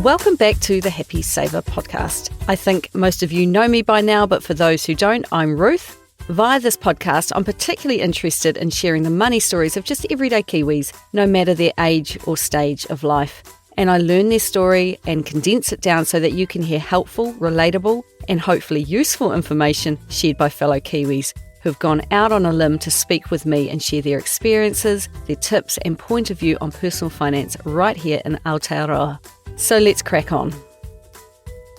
Welcome back to the Happy Saver podcast. I think most of you know me by now, but for those who don't, I'm Ruth. Via this podcast, I'm particularly interested in sharing the money stories of just everyday Kiwis, no matter their age or stage of life. And I learn their story and condense it down so that you can hear helpful, relatable, and hopefully useful information shared by fellow Kiwis who've gone out on a limb to speak with me and share their experiences, their tips and point of view on personal finance right here in Aotearoa. So let's crack on.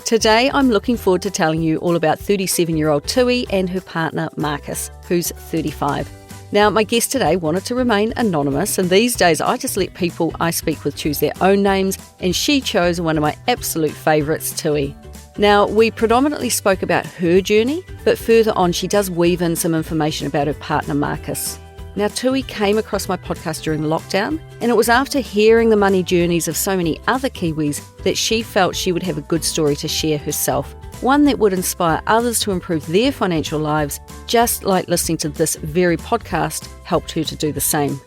Today I'm looking forward to telling you all about 37-year-old Tui and her partner Marcus, who's 35. Now, my guest today wanted to remain anonymous, and these days I just let people I speak with choose their own names, and she chose one of my absolute favourites, Tui. Now, we predominantly spoke about her journey, but further on she does weave in some information about her partner Marcus. Now, Tui came across my podcast during lockdown, and it was after hearing the money journeys of so many other Kiwis that she felt she would have a good story to share herself, one that would inspire others to improve their financial lives, just like listening to this very podcast helped her to do the same.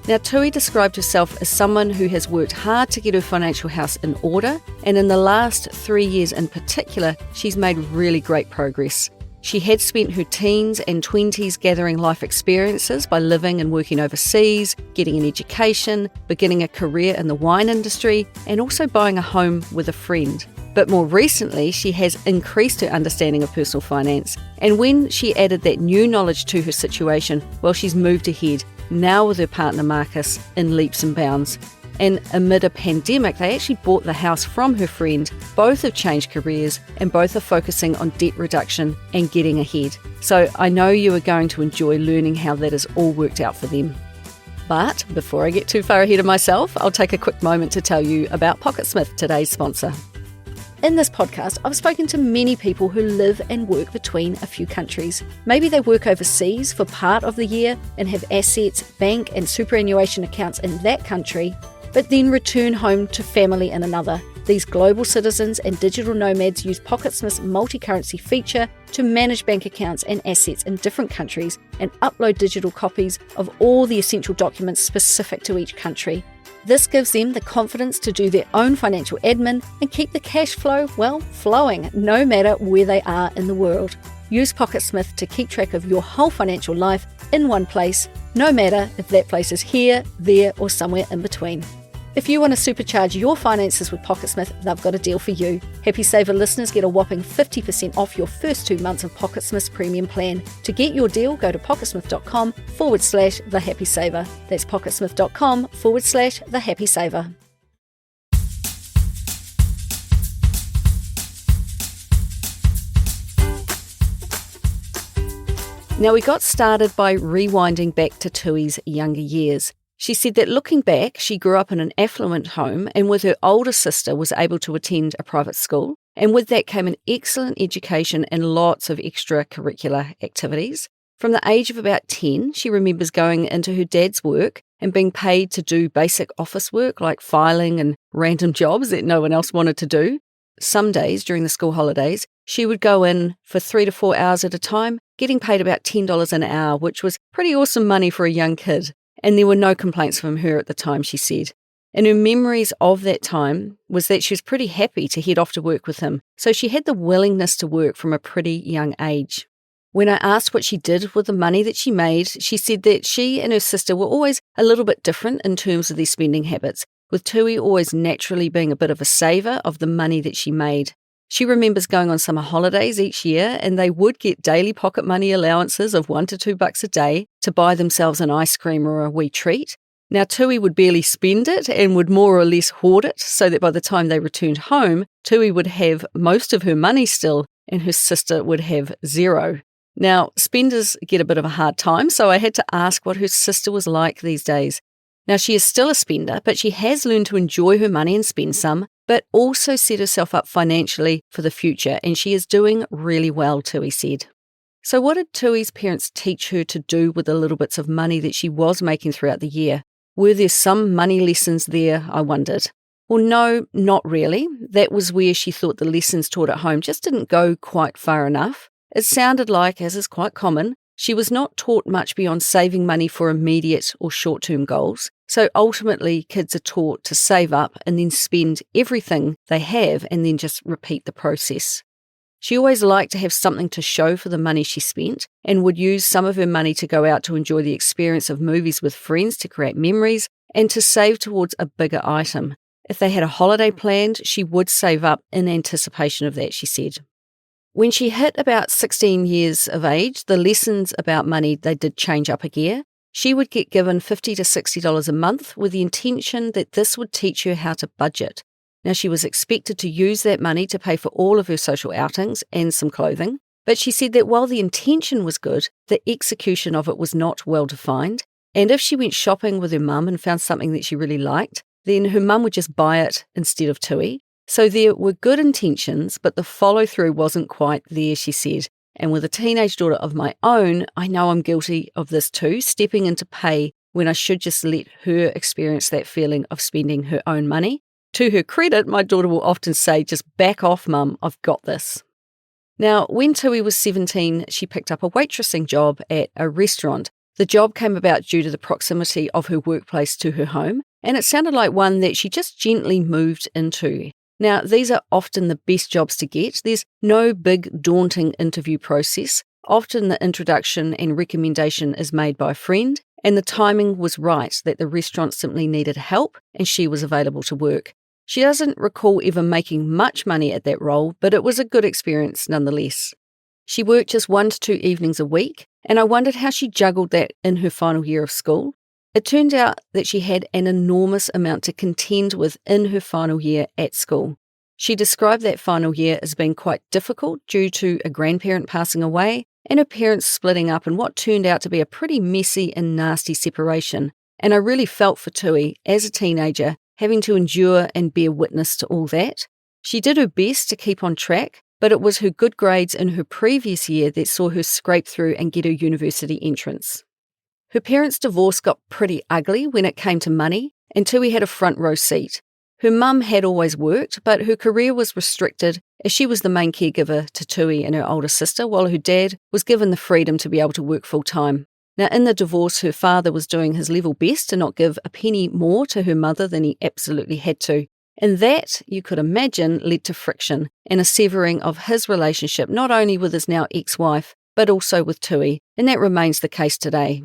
Now, Tui described herself as someone who has worked hard to get her financial house in order, and in the last 3 years in particular, she's made really great progress. She had spent her teens and 20s gathering life experiences by living and working overseas, getting an education, beginning a career in the wine industry, and also buying a home with a friend. But more recently, she has increased her understanding of personal finance. And when she added that new knowledge to her situation, well, she's moved ahead, now with her partner Marcus, in leaps and bounds. And amid a pandemic, they actually bought the house from her friend. Both have changed careers and both are focusing on debt reduction and getting ahead. So I know you are going to enjoy learning how that has all worked out for them. But before I get too far ahead of myself, I'll take a quick moment to tell you about Pocketsmith, today's sponsor. In this podcast, I've spoken to many people who live and work between a few countries. Maybe they work overseas for part of the year and have assets, bank and superannuation accounts in that country, but then return home to family in another. These global citizens and digital nomads use Pocketsmith's multi-currency feature to manage bank accounts and assets in different countries and upload digital copies of all the essential documents specific to each country. This gives them the confidence to do their own financial admin and keep the cash flow, flowing, no matter where they are in the world. Use Pocketsmith to keep track of your whole financial life in one place, no matter if that place is here, there, or somewhere in between. If you want to supercharge your finances with Pocketsmith, they've got a deal for you. Happy Saver listeners get a whopping 50% off your first 2 months of Pocketsmith's premium plan. To get your deal, go to pocketsmith.com/thehappysaver. That's pocketsmith.com/thehappysaver. Now, we got started by rewinding back to Tui's younger years. She said that looking back, she grew up in an affluent home and with her older sister was able to attend a private school. And with that came an excellent education and lots of extracurricular activities. From the age of about 10, she remembers going into her dad's work and being paid to do basic office work like filing and random jobs that no one else wanted to do. Some days during the school holidays, she would go in for 3 to 4 hours at a time, getting paid about $10 an hour, which was pretty awesome money for a young kid. And there were no complaints from her at the time, she said. And her memories of that time was that she was pretty happy to head off to work with him. So she had the willingness to work from a pretty young age. When I asked what she did with the money that she made, she said that she and her sister were always a little bit different in terms of their spending habits, with Tui always naturally being a bit of a saver of the money that she made. She remembers going on summer holidays each year and they would get daily pocket money allowances of $1 to $2 a day to buy themselves an ice cream or a wee treat. Now, Tui would barely spend it and would more or less hoard it so that by the time they returned home, Tui would have most of her money still and her sister would have zero. Now, spenders get a bit of a hard time, so I had to ask what her sister was like these days. Now, she is still a spender, but she has learned to enjoy her money and spend some, but also set herself up financially for the future, and she is doing really well, Tui said. So what did Tui's parents teach her to do with the little bits of money that she was making throughout the year? Were there some money lessons there, I wondered? Well, no, not really. That was where she thought the lessons taught at home just didn't go quite far enough. It sounded like, as is quite common, she was not taught much beyond saving money for immediate or short-term goals. So ultimately, kids are taught to save up and then spend everything they have and then just repeat the process. She always liked to have something to show for the money she spent and would use some of her money to go out to enjoy the experience of movies with friends to create memories and to save towards a bigger item. If they had a holiday planned, she would save up in anticipation of that, she said. When she hit about 16 years of age, the lessons about money, they did change up a gear. She would get given $50 to $60 a month with the intention that this would teach her how to budget. Now, she was expected to use that money to pay for all of her social outings and some clothing, but she said that while the intention was good, the execution of it was not well defined, and if she went shopping with her mum and found something that she really liked, then her mum would just buy it instead of Tui. So there were good intentions, but the follow-through wasn't quite there, she said. And with a teenage daughter of my own, I know I'm guilty of this too, stepping in to pay when I should just let her experience that feeling of spending her own money. To her credit, my daughter will often say, just back off, Mum, I've got this. Now, when Tui was 17, she picked up a waitressing job at a restaurant. The job came about due to the proximity of her workplace to her home, and it sounded like one that she just gently moved into. Now, these are often the best jobs to get. There's no big, daunting interview process. Often the introduction and recommendation is made by a friend, and the timing was right that the restaurant simply needed help and she was available to work. She doesn't recall ever making much money at that role, but it was a good experience nonetheless. She worked just 1 to 2 evenings a week, and I wondered how she juggled that in her final year of school. It turned out that she had an enormous amount to contend with in her final year at school. She described that final year as being quite difficult due to a grandparent passing away and her parents splitting up in what turned out to be a pretty messy and nasty separation. And I really felt for Tui, as a teenager, having to endure and bear witness to all that. She did her best to keep on track, but it was her good grades in her previous year that saw her scrape through and get her university entrance. Her parents' divorce got pretty ugly when it came to money, and Tui had a front row seat. Her mum had always worked, but her career was restricted as she was the main caregiver to Tui and her older sister, while her dad was given the freedom to be able to work full-time. Now, in the divorce, her father was doing his level best to not give a penny more to her mother than he absolutely had to. And that, you could imagine, led to friction and a severing of his relationship not only with his now ex-wife, but also with Tui, and that remains the case today.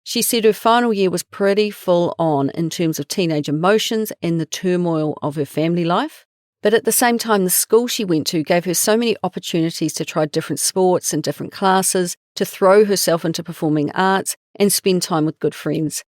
She said her final year was pretty full on in terms of teenage emotions and the turmoil of her family life. But at the same time, the school she went to gave her so many opportunities to try different sports and different classes, to throw herself into performing arts and spend time with good friends.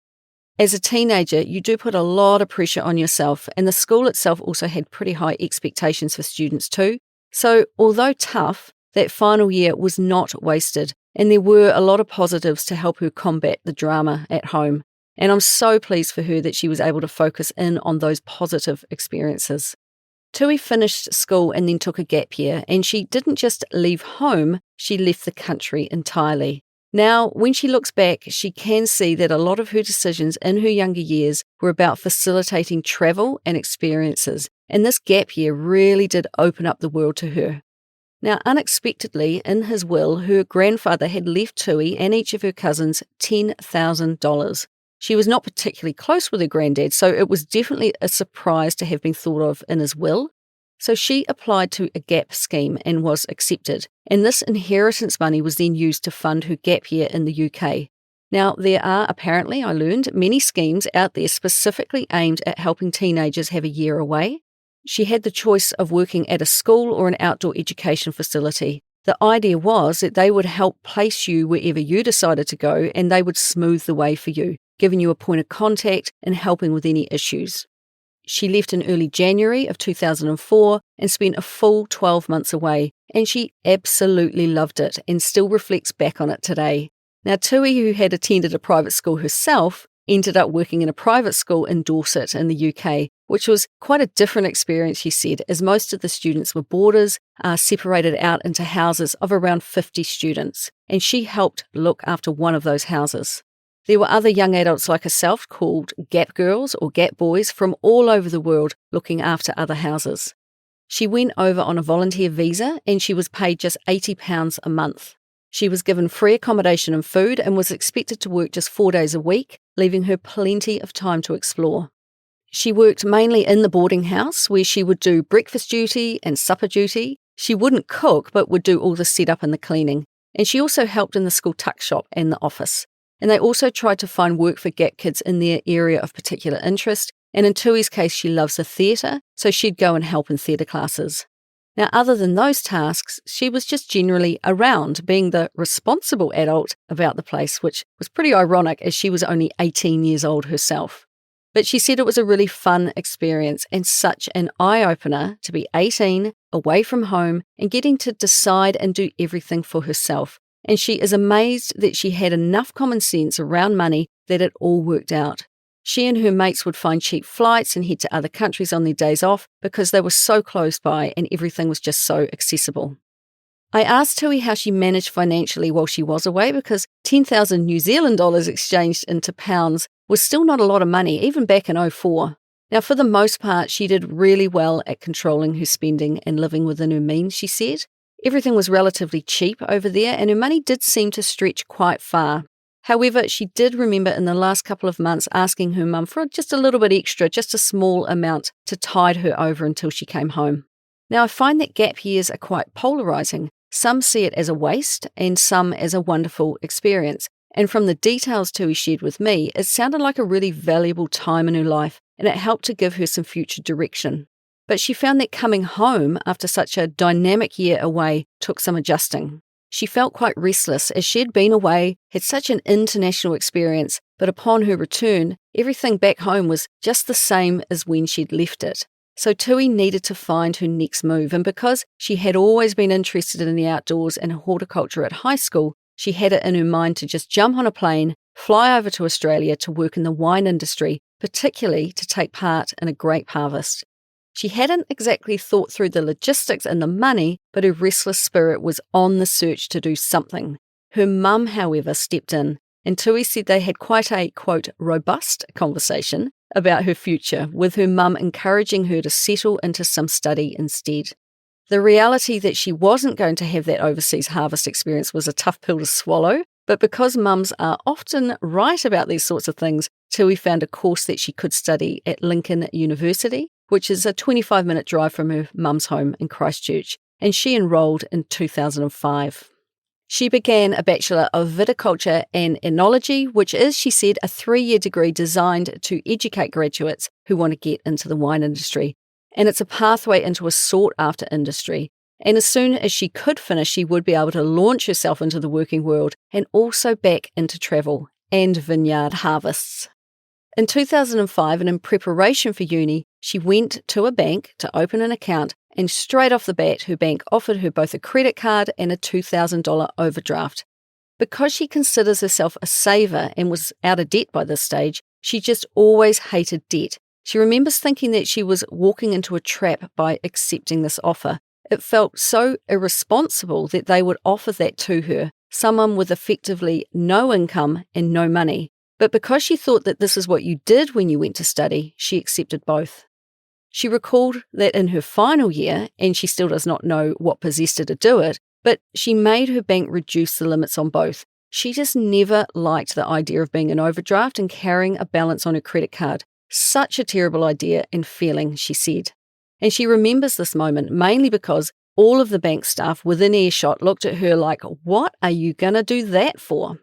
As a teenager, you do put a lot of pressure on yourself, and the school itself also had pretty high expectations for students too. So although tough, that final year was not wasted, and there were a lot of positives to help her combat the drama at home. And I'm so pleased for her that she was able to focus in on those positive experiences. Tui finished school and then took a gap year, and she didn't just leave home, she left the country entirely. Now, when she looks back, she can see that a lot of her decisions in her younger years were about facilitating travel and experiences, and this gap year really did open up the world to her. Now, unexpectedly, in his will, her grandfather had left Tui and each of her cousins $10,000. She was not particularly close with her granddad, so it was definitely a surprise to have been thought of in his will. So she applied to a gap scheme and was accepted, and this inheritance money was then used to fund her gap year in the UK. Now, there are apparently, I learned, many schemes out there specifically aimed at helping teenagers have a year away. She had the choice of working at a school or an outdoor education facility. The idea was that they would help place you wherever you decided to go, and they would smooth the way for you, giving you a point of contact and helping with any issues. She left in early January of 2004 and spent a full 12 months away, and she absolutely loved it and still reflects back on it today. Now, Tui, who had attended a private school herself, ended up working in a private school in Dorset in the UK, which was quite a different experience, she said, as most of the students were boarders, separated out into houses of around 50 students, and she helped look after one of those houses. There were other young adults like herself called Gap Girls or Gap Boys from all over the world looking after other houses. She went over on a volunteer visa and she was paid just £80 a month. She was given free accommodation and food and was expected to work just 4 days a week, leaving her plenty of time to explore. She worked mainly in the boarding house, where she would do breakfast duty and supper duty. She wouldn't cook, but would do all the setup and the cleaning. And she also helped in the school tuck shop and the office. And they also tried to find work for gap kids in their area of particular interest. And in Tui's case, she loves the theatre, so she'd go and help in theatre classes. Now, other than those tasks, she was just generally around, being the responsible adult about the place, which was pretty ironic as she was only 18 years old herself. But she said it was a really fun experience and such an eye-opener to be 18, away from home, and getting to decide and do everything for herself. And she is amazed that she had enough common sense around money that it all worked out. She and her mates would find cheap flights and head to other countries on their days off because they were so close by and everything was just so accessible. I asked Tui how she managed financially while she was away because 10,000 New Zealand dollars exchanged into pounds was still not a lot of money, even back in 2004. Now, for the most part, she did really well at controlling her spending and living within her means, she said. Everything was relatively cheap over there and her money did seem to stretch quite far. However, she did remember in the last couple of months asking her mum for just a little bit extra, just a small amount, to tide her over until she came home. Now, I find that gap years are quite polarising. Some see it as a waste and some as a wonderful experience. And from the details Tui shared with me, it sounded like a really valuable time in her life and it helped to give her some future direction. But she found that coming home after such a dynamic year away took some adjusting. She felt quite restless as she had been away, had such an international experience, but upon her return, everything back home was just the same as when she'd left it. So Tui needed to find her next move, and because she had always been interested in the outdoors and horticulture at high school, she had it in her mind to just jump on a plane, fly over to Australia to work in the wine industry, particularly to take part in a grape harvest. She hadn't exactly thought through the logistics and the money, but her restless spirit was on the search to do something. Her mum, however, stepped in, and Tui said they had quite a, quote, robust conversation about her future, with her mum encouraging her to settle into some study instead. The reality that she wasn't going to have that overseas harvest experience was a tough pill to swallow, but because mums are often right about these sorts of things, Tui found a course that she could study at Lincoln University, which is a 25-minute drive from her mum's home in Christchurch, and she enrolled in 2005. She began a Bachelor of Viticulture and Enology, which is, she said, a 3-year degree designed to educate graduates who want to get into the wine industry. And it's a pathway into a sought-after industry. And as soon as she could finish, she would be able to launch herself into the working world and also back into travel and vineyard harvests. In 2005, and in preparation for uni, she went to a bank to open an account, and straight off the bat, her bank offered her both a credit card and a $2,000 overdraft. Because she considers herself a saver and was out of debt by this stage, she just always hated debt. She remembers thinking that she was walking into a trap by accepting this offer. It felt so irresponsible that they would offer that to her, someone with effectively no income and no money. But because she thought that this is what you did when you went to study, she accepted both. She recalled that in her final year, and she still does not know what possessed her to do it, but she made her bank reduce the limits on both. She just never liked the idea of being an overdraft and carrying a balance on her credit card. Such a terrible idea and feeling, she said. And she remembers this moment mainly because all of the bank staff within earshot looked at her like, what are you going to do that for?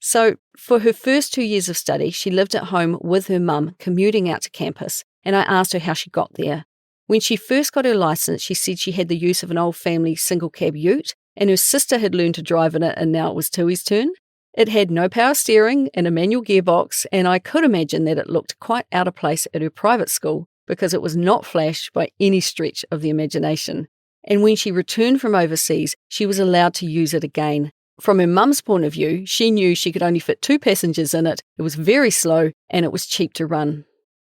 So for her first 2 years of study, she lived at home with her mum, commuting out to campus, and I asked her how she got there. When she first got her licence, she said she had the use of an old family single cab ute, and her sister had learned to drive in it, and now it was Tui's turn. It had no power steering and a manual gearbox, and I could imagine that it looked quite out of place at her private school because it was not flash by any stretch of the imagination. And when she returned from overseas, she was allowed to use it again. From her mum's point of view, she knew she could only fit 2 passengers in it, it was very slow, and it was cheap to run.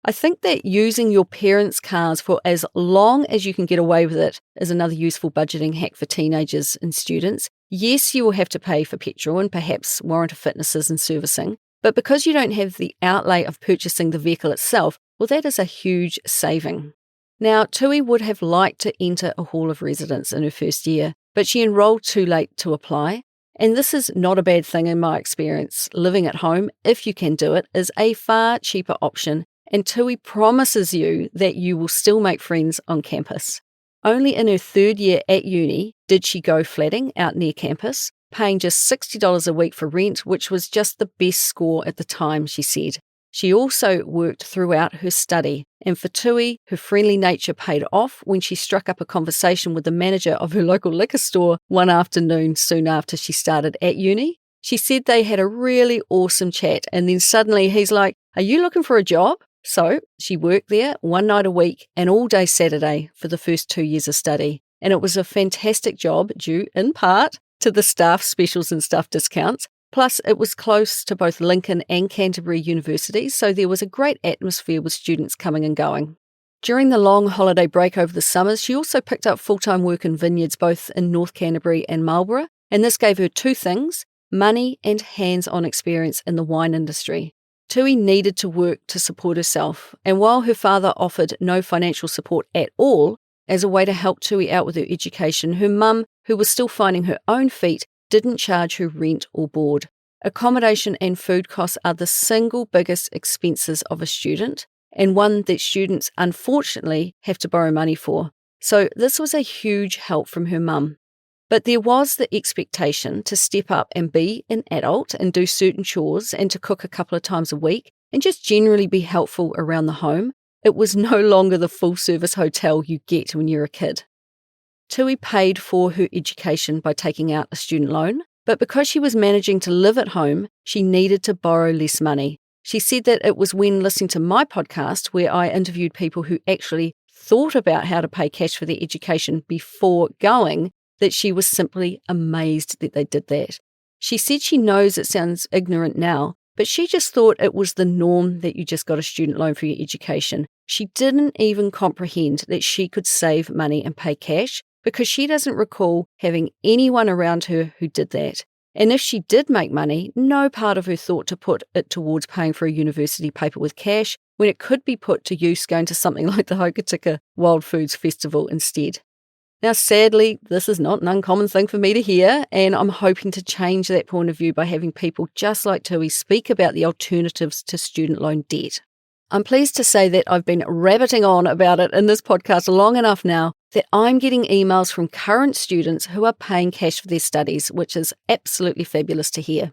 I think that using your parents' cars for as long as you can get away with it is another useful budgeting hack for teenagers and students. Yes, you will have to pay for petrol and perhaps warrant of fitnesses and servicing, but because you don't have the outlay of purchasing the vehicle itself, well, that is a huge saving. Now, Tui would have liked to enter a hall of residence in her first year, but she enrolled too late to apply. And this is not a bad thing in my experience. Living at home, if you can do it, is a far cheaper option, and Tui promises you that you will still make friends on campus. Only in her third year at uni did she go flatting out near campus, paying just $60 a week for rent, which was just the best score at the time, she said. She also worked throughout her study, and for Tui, her friendly nature paid off when she struck up a conversation with the manager of her local liquor store one afternoon soon after she started at uni. She said they had a really awesome chat, and then suddenly he's like, "Are you looking for a job?" So she worked there one night a week and all day Saturday for the first 2 years of study. And it was a fantastic job due, in part, to the staff specials and staff discounts. Plus, it was close to both Lincoln and Canterbury universities, so there was a great atmosphere with students coming and going. During the long holiday break over the summers, she also picked up full-time work in vineyards both in North Canterbury and Marlborough, and this gave her two things: money and hands-on experience in the wine industry. Tui needed to work to support herself, and while her father offered no financial support at all, as a way to help Tui out with her education, her mum, who was still finding her own feet, didn't charge her rent or board. Accommodation and food costs are the single biggest expenses of a student, and one that students unfortunately have to borrow money for. So this was a huge help from her mum. But there was the expectation to step up and be an adult and do certain chores and to cook a couple of times a week and just generally be helpful around the home. It was no longer the full-service hotel you get when you're a kid. Tui paid for her education by taking out a student loan, but because she was managing to live at home, she needed to borrow less money. She said that it was when listening to my podcast, where I interviewed people who actually thought about how to pay cash for their education before going, that she was simply amazed that they did that. She said she knows it sounds ignorant now, but she just thought it was the norm that you just got a student loan for your education. She didn't even comprehend that she could save money and pay cash, because she doesn't recall having anyone around her who did that. And if she did make money, no part of her thought to put it towards paying for a university paper with cash, when it could be put to use going to something like the Hokitika Wild Foods Festival instead. Now, sadly, this is not an uncommon thing for me to hear, and I'm hoping to change that point of view by having people just like Tui speak about the alternatives to student loan debt. I'm pleased to say that I've been rabbiting on about it in this podcast long enough now that I'm getting emails from current students who are paying cash for their studies, which is absolutely fabulous to hear.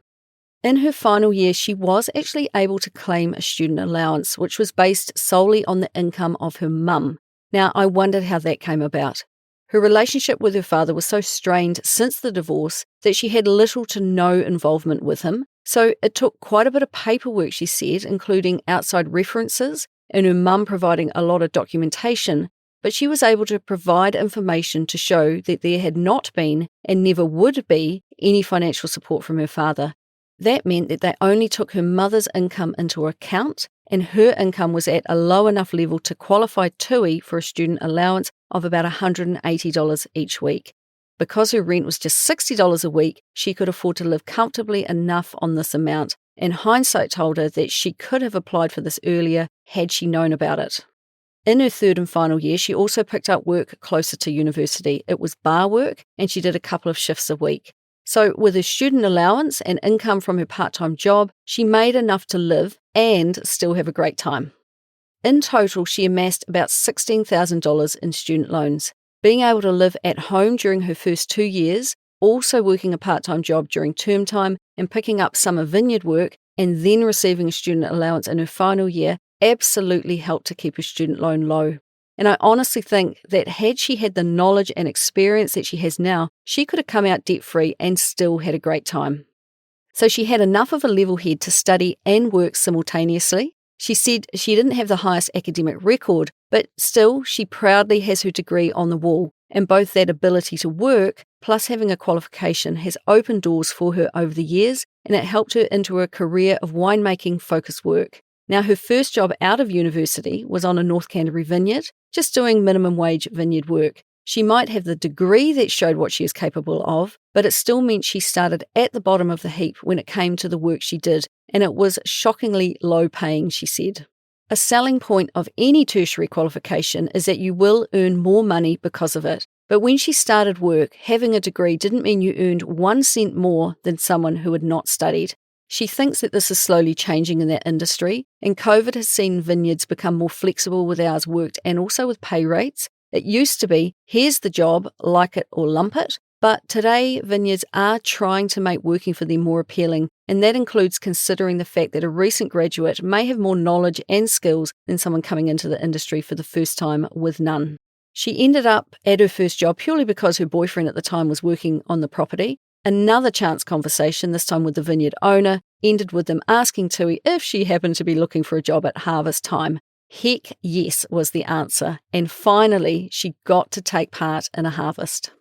In her final year, she was actually able to claim a student allowance, which was based solely on the income of her mum. Now, I wondered how that came about. Her relationship with her father was so strained since the divorce that she had little to no involvement with him, so it took quite a bit of paperwork, she said, including outside references and her mum providing a lot of documentation, but she was able to provide information to show that there had not been and never would be any financial support from her father. That meant that they only took her mother's income into account, and her income was at a low enough level to qualify Tui for a student allowance of about $180 each week. Because her rent was just $60 a week, she could afford to live comfortably enough on this amount, and hindsight told her that she could have applied for this earlier had she known about it. In her third and final year, she also picked up work closer to university. It was bar work, and she did a couple of shifts a week. So with her student allowance and income from her part-time job, she made enough to live and still have a great time. In total, she amassed about $16,000 in student loans. Being able to live at home during her first 2 years, also working a part-time job during term time and picking up summer vineyard work, and then receiving a student allowance in her final year absolutely helped to keep her student loan low. And I honestly think that had she had the knowledge and experience that she has now, she could have come out debt-free and still had a great time. So she had enough of a level head to study and work simultaneously. She said she didn't have the highest academic record, but still she proudly has her degree on the wall, and both that ability to work plus having a qualification has opened doors for her over the years, and it helped her into a career of winemaking focused work. Now, her first job out of university was on a North Canterbury vineyard, just doing minimum wage vineyard work. She might have the degree that showed what she is capable of, but it still meant she started at the bottom of the heap when it came to the work she did, and it was shockingly low paying, she said. A selling point of any tertiary qualification is that you will earn more money because of it. But when she started work, having a degree didn't mean you earned 1 cent more than someone who had not studied. She thinks that this is slowly changing in that industry, and COVID has seen vineyards become more flexible with hours worked and also with pay rates. It used to be, here's the job, like it or lump it, but today vineyards are trying to make working for them more appealing, and that includes considering the fact that a recent graduate may have more knowledge and skills than someone coming into the industry for the first time with none. She ended up at her first job purely because her boyfriend at the time was working on the property. Another chance conversation, this time with the vineyard owner, ended with them asking Tui if she happened to be looking for a job at harvest time. Heck yes was the answer, and finally she got to take part in a harvest.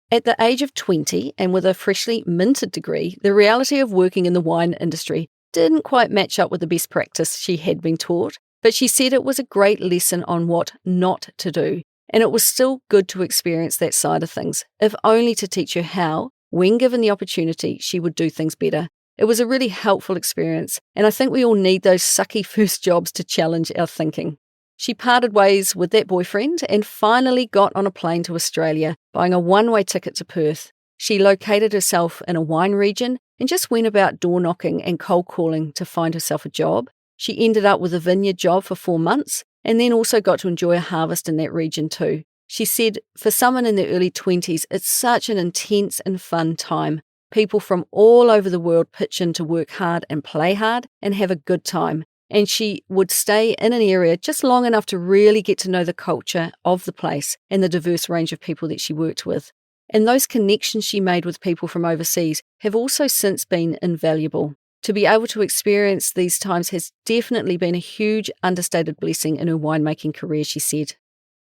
At the age of 20 and with a freshly minted degree, the reality of working in the wine industry didn't quite match up with the best practice she had been taught, but she said it was a great lesson on what not to do, and it was still good to experience that side of things, if only to teach her how, when given the opportunity, she would do things better. It was a really helpful experience, and I think we all need those sucky first jobs to challenge our thinking. She parted ways with that boyfriend and finally got on a plane to Australia, buying a one-way ticket to Perth. She located herself in a wine region and just went about door knocking and cold calling to find herself a job. She ended up with a vineyard job for 4 months and then also got to enjoy a harvest in that region too. She said, for someone in their early 20s, it's such an intense and fun time. People from all over the world pitch in to work hard and play hard and have a good time. And she would stay in an area just long enough to really get to know the culture of the place and the diverse range of people that she worked with. And those connections she made with people from overseas have also since been invaluable. To be able to experience these times has definitely been a huge understated blessing in her winemaking career, she said.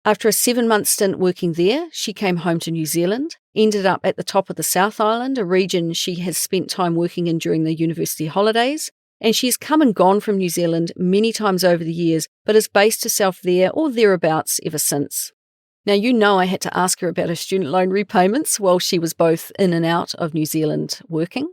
After a 7-month stint working there, she came home to New Zealand, ended up at the top of the South Island, a region she has spent time working in during the university holidays, and she's come and gone from New Zealand many times over the years, but has based herself there or thereabouts ever since. Now, you know I had to ask her about her student loan repayments while she was both in and out of New Zealand working.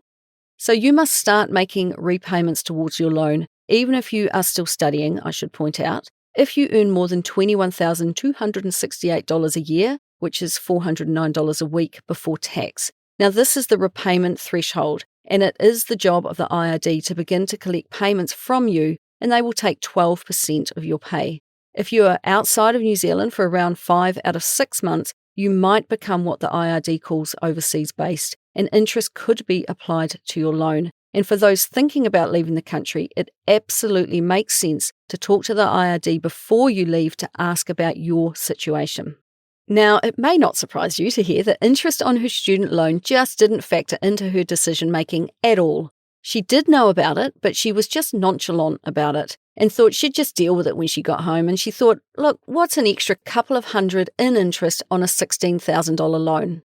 So you must start making repayments towards your loan, even if you are still studying, I should point out. If you earn more than $21,268 a year, which is $409 a week before tax. Now, this is the repayment threshold, and it is the job of the IRD to begin to collect payments from you, and they will take 12% of your pay. If you are outside of New Zealand for around 5 out of 6 months, you might become what the IRD calls overseas based, and interest could be applied to your loan. And for those thinking about leaving the country, it absolutely makes sense to talk to the IRD before you leave to ask about your situation. Now, it may not surprise you to hear that interest on her student loan just didn't factor into her decision-making at all. She did know about it, but she was just nonchalant about it and thought she'd just deal with it when she got home. And she thought, look, what's an extra couple of hundred in interest on a $16,000 loan?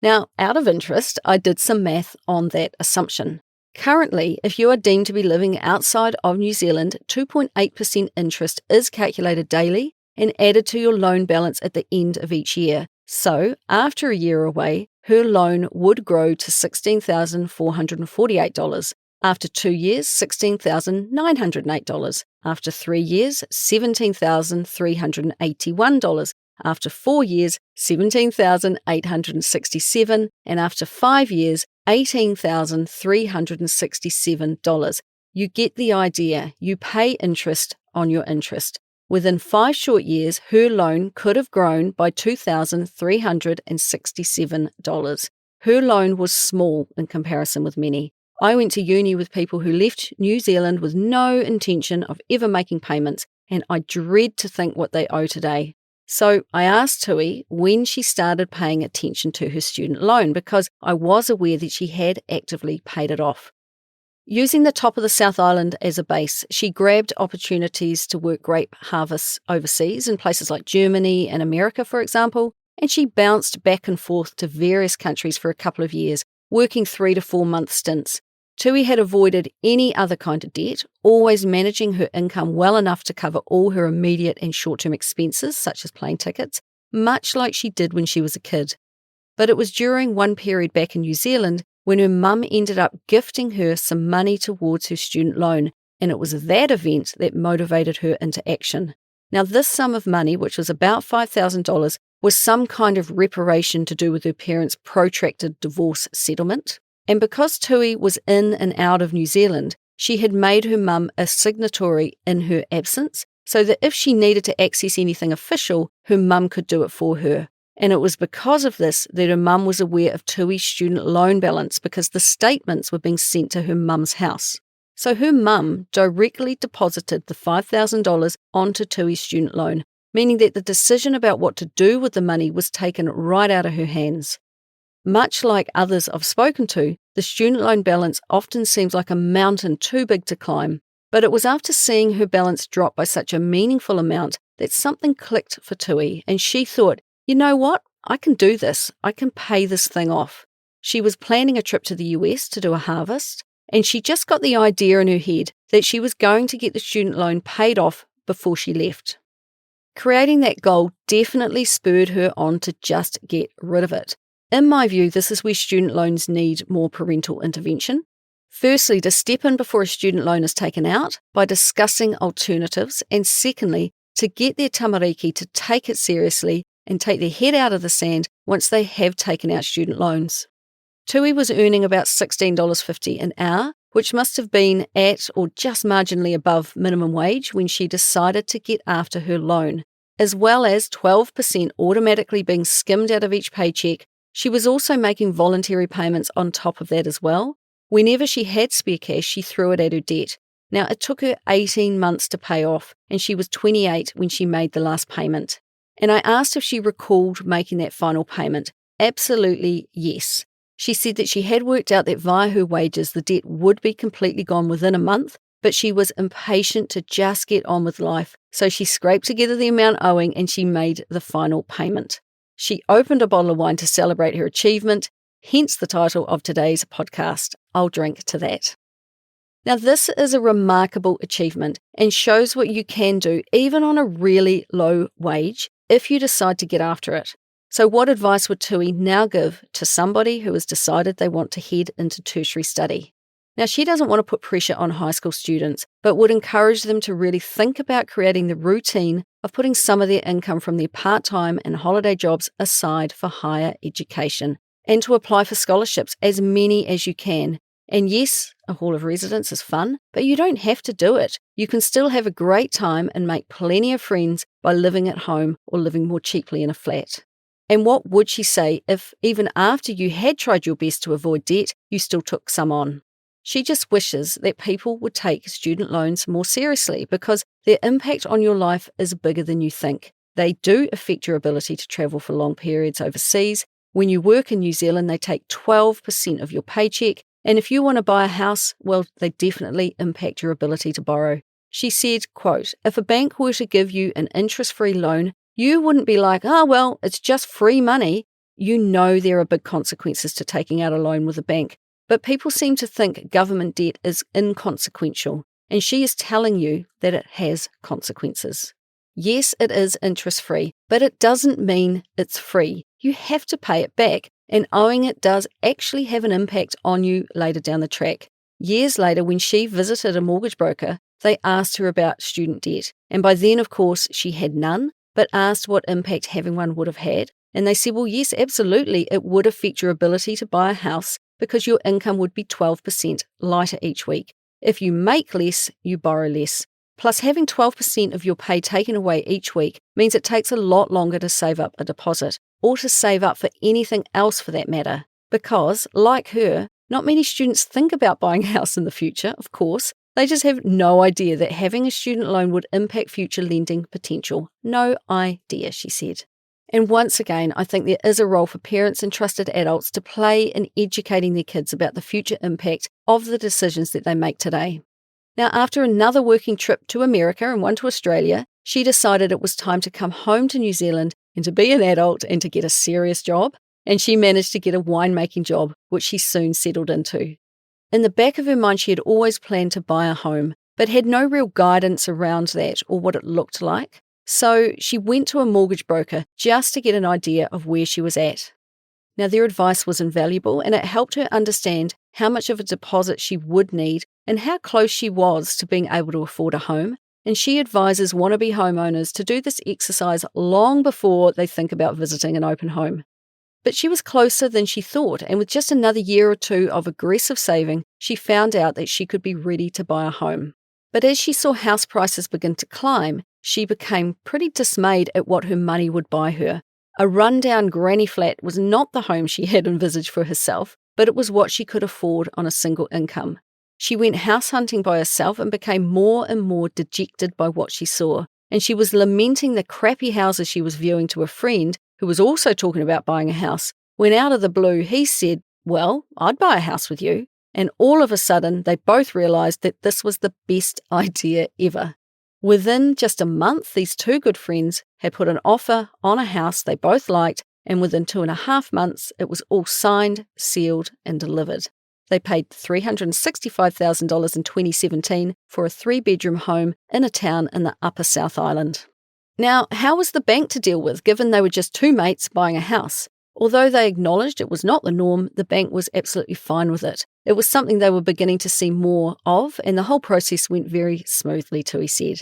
Now, out of interest, I did some math on that assumption. Currently, if you are deemed to be living outside of New Zealand, 2.8% interest is calculated daily and added to your loan balance at the end of each year. So, after a year away, her loan would grow to $16,448. After 2 years, $16,908. After 3 years, $17,381. After 4 years, $17,867, and after 5 years, $18,367. You get the idea. You pay interest on your interest. Within 5 short years, her loan could have grown by $2,367. Her loan was small in comparison with many. I went to uni with people who left New Zealand with no intention of ever making payments, and I dread to think what they owe today. So I asked Tui when she started paying attention to her student loan because I was aware that she had actively paid it off. Using the top of the South Island as a base, she grabbed opportunities to work grape harvests overseas in places like Germany and America, for example, and she bounced back and forth to various countries for a couple of years, working 3 to 4 month stints. Tui had avoided any other kind of debt, always managing her income well enough to cover all her immediate and short-term expenses, such as plane tickets, much like she did when she was a kid. But it was during one period back in New Zealand when her mum ended up gifting her some money towards her student loan, and it was that event that motivated her into action. Now, this sum of money, which was about $5,000, was some kind of reparation to do with her parents' protracted divorce settlement. And because Tui was in and out of New Zealand, she had made her mum a signatory in her absence, so that if she needed to access anything official, her mum could do it for her. And it was because of this that her mum was aware of Tui's student loan balance, because the statements were being sent to her mum's house. So her mum directly deposited the $5,000 onto Tui's student loan, meaning that the decision about what to do with the money was taken right out of her hands. Much like others I've spoken to, the student loan balance often seems like a mountain too big to climb, but it was after seeing her balance drop by such a meaningful amount that something clicked for Tui, and she thought, you know what, I can do this, I can pay this thing off. She was planning a trip to the US to do a harvest, and she just got the idea in her head that she was going to get the student loan paid off before she left. Creating that goal definitely spurred her on to just get rid of it. In my view, this is where student loans need more parental intervention. Firstly, to step in before a student loan is taken out by discussing alternatives, and secondly, to get their tamariki to take it seriously and take their head out of the sand once they have taken out student loans. Tui was earning about $16.50 an hour, which must have been at or just marginally above minimum wage when she decided to get after her loan. As well as 12% automatically being skimmed out of each paycheck, she was also making voluntary payments on top of that as well. Whenever she had spare cash, she threw it at her debt. Now, it took her 18 months to pay off, and she was 28 when she made the last payment. And I asked if she recalled making that final payment. Absolutely yes. She said that she had worked out that via her wages the debt would be completely gone within a month, but she was impatient to just get on with life, so she scraped together the amount owing and she made the final payment. She opened a bottle of wine to celebrate her achievement, hence the title of today's podcast, I'll Drink to That. Now, this is a remarkable achievement and shows what you can do even on a really low wage if you decide to get after it. So what advice would Tui now give to somebody who has decided they want to head into tertiary study? Now, she doesn't want to put pressure on high school students, but would encourage them to really think about creating the routine of putting some of their income from their part-time and holiday jobs aside for higher education, and to apply for scholarships, as many as you can. And yes, a hall of residence is fun, but you don't have to do it. You can still have a great time and make plenty of friends by living at home or living more cheaply in a flat. And what would she say if, even after you had tried your best to avoid debt, you still took some on? She just wishes that people would take student loans more seriously, because their impact on your life is bigger than you think. They do affect your ability to travel for long periods overseas. When you work in New Zealand, they take 12% of your paycheck. And if you want to buy a house, well, they definitely impact your ability to borrow. She said, quote, if a bank were to give you an interest-free loan, you wouldn't be like, oh, well, it's just free money. You know there are big consequences to taking out a loan with a bank. But people seem to think government debt is inconsequential, and she is telling you that it has consequences. Yes, it is interest-free, but it doesn't mean it's free. You have to pay it back, and owing it does actually have an impact on you later down the track. Years later, when she visited a mortgage broker, they asked her about student debt, and by then, of course, she had none, but asked what impact having one would have had, and they said, well, yes, absolutely, it would affect your ability to buy a house, because your income would be 12% lighter each week. If you make less, you borrow less. Plus, having 12% of your pay taken away each week means it takes a lot longer to save up a deposit, or to save up for anything else for that matter. Because, like her, not many students think about buying a house in the future, of course. They just have no idea that having a student loan would impact future lending potential. No idea, she said. And once again, I think there is a role for parents and trusted adults to play in educating their kids about the future impact of the decisions that they make today. Now, after another working trip to America and one to Australia, she decided it was time to come home to New Zealand and to be an adult and to get a serious job. And she managed to get a winemaking job, which she soon settled into. In the back of her mind, she had always planned to buy a home, but had no real guidance around that or what it looked like. So she went to a mortgage broker just to get an idea of where she was at. Now, their advice was invaluable, and it helped her understand how much of a deposit she would need and how close she was to being able to afford a home. and she advises wannabe homeowners to do this exercise long before they think about visiting an open home. But she was closer than she thought, and with just another year or two of aggressive saving, she found out that she could be ready to buy a home. But as she saw house prices begin to climb, she became pretty dismayed at what her money would buy her. A rundown granny flat was not the home she had envisaged for herself, but it was what she could afford on a single income. She went house hunting by herself and became more and more dejected by what she saw, and she was lamenting the crappy houses she was viewing to a friend who was also talking about buying a house, when out of the blue he said, "Well, I'd buy a house with you." And all of a sudden, they both realised that this was the best idea ever. Within just a month, these two good friends had put an offer on a house they both liked, and within 2.5 months, it was all signed, sealed, and delivered. They paid $365,000 in 2017 for a 3-bedroom home in a town in the Upper South Island. Now, how was the bank to deal with, given they were just two mates buying a house? Although they acknowledged it was not the norm, the bank was absolutely fine with it. It was something they were beginning to see more of, and the whole process went very smoothly, Tui said.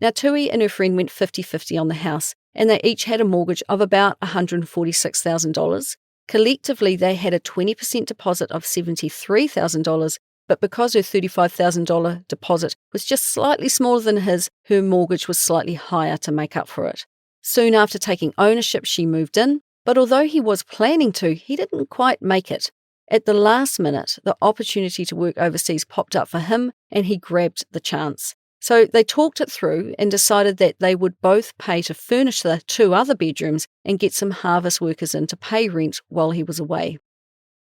Now, Tui and her friend went 50-50 on the house, and they each had a mortgage of about $146,000. Collectively, they had a 20% deposit of $73,000, but because her $35,000 deposit was just slightly smaller than his, her mortgage was slightly higher to make up for it. Soon after taking ownership, she moved in, but although he was planning to, he didn't quite make it. At the last minute, the opportunity to work overseas popped up for him, and he grabbed the chance. So they talked it through and decided that they would both pay to furnish the 2 other bedrooms and get some harvest workers in to pay rent while he was away.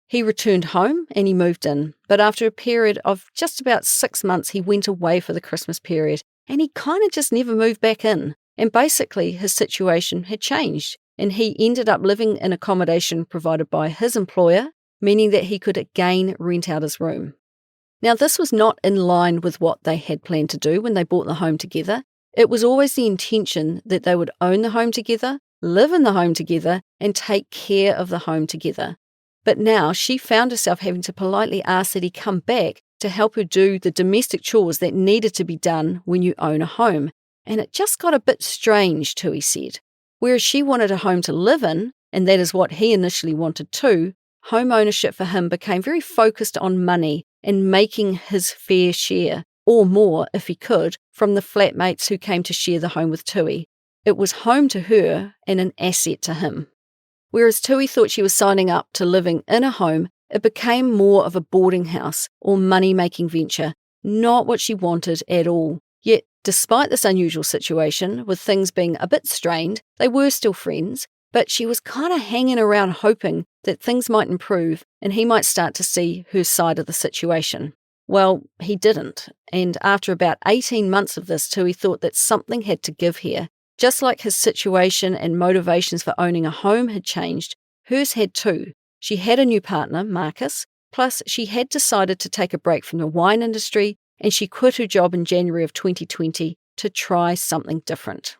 He returned home and he moved in, but after a period of just about 6 months, he went away for the Christmas period, and he kind of just never moved back in. And basically, his situation had changed, and he ended up living in accommodation provided by his employer, meaning that he could again rent out his room. Now, this was not in line with what they had planned to do when they bought the home together. It was always the intention that they would own the home together, live in the home together, and take care of the home together. But now she found herself having to politely ask that he come back to help her do the domestic chores that needed to be done when you own a home. And it just got a bit strange, Tui said. Whereas she wanted a home to live in, and that is what he initially wanted too, home ownership for him became very focused on money and making his fair share, or more if he could, from the flatmates who came to share the home with Tui. It was home to her and an asset to him. Whereas Tui thought she was signing up to living in a home, it became more of a boarding house or money-making venture, not what she wanted at all. Yet, despite this unusual situation, with things being a bit strained, they were still friends, but she was kind of hanging around hoping that things might improve and he might start to see her side of the situation. Well, he didn't, and after about 18 months of this, Tui thought that something had to give here. Just like his situation and motivations for owning a home had changed, hers had too. She had a new partner, Marcus, plus she had decided to take a break from the wine industry, and she quit her job in January of 2020 to try something different.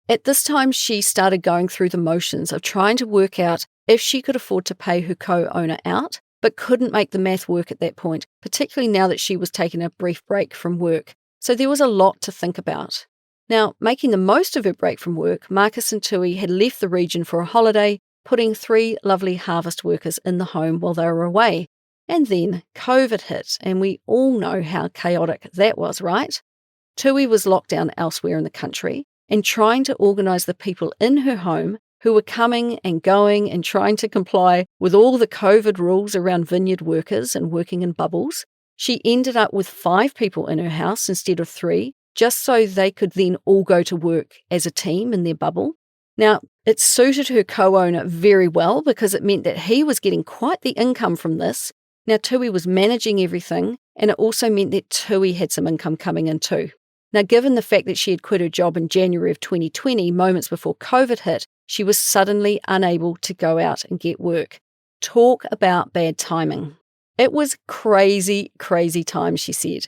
At this time, she started going through the motions of trying to work out if she could afford to pay her co-owner out, but couldn't make the math work at that point, particularly now that she was taking a brief break from work. So there was a lot to think about. Now, making the most of her break from work, Marcus and Tui had left the region for a holiday, putting 3 lovely harvest workers in the home while they were away. And then COVID hit, and we all know how chaotic that was, right? Tui was locked down elsewhere in the country, and trying to organise the people in her home who were coming and going and trying to comply with all the COVID rules around vineyard workers and working in bubbles. She ended up with 5 people in her house instead of 3, just so they could then all go to work as a team in their bubble. Now, it suited her co-owner very well because it meant that he was getting quite the income from this. Now, Tui was managing everything, and it also meant that Tui had some income coming in too. Now, given the fact that she had quit her job in January of 2020, moments before COVID hit, she was suddenly unable to go out and get work. Talk about bad timing. It was crazy, crazy times, she said.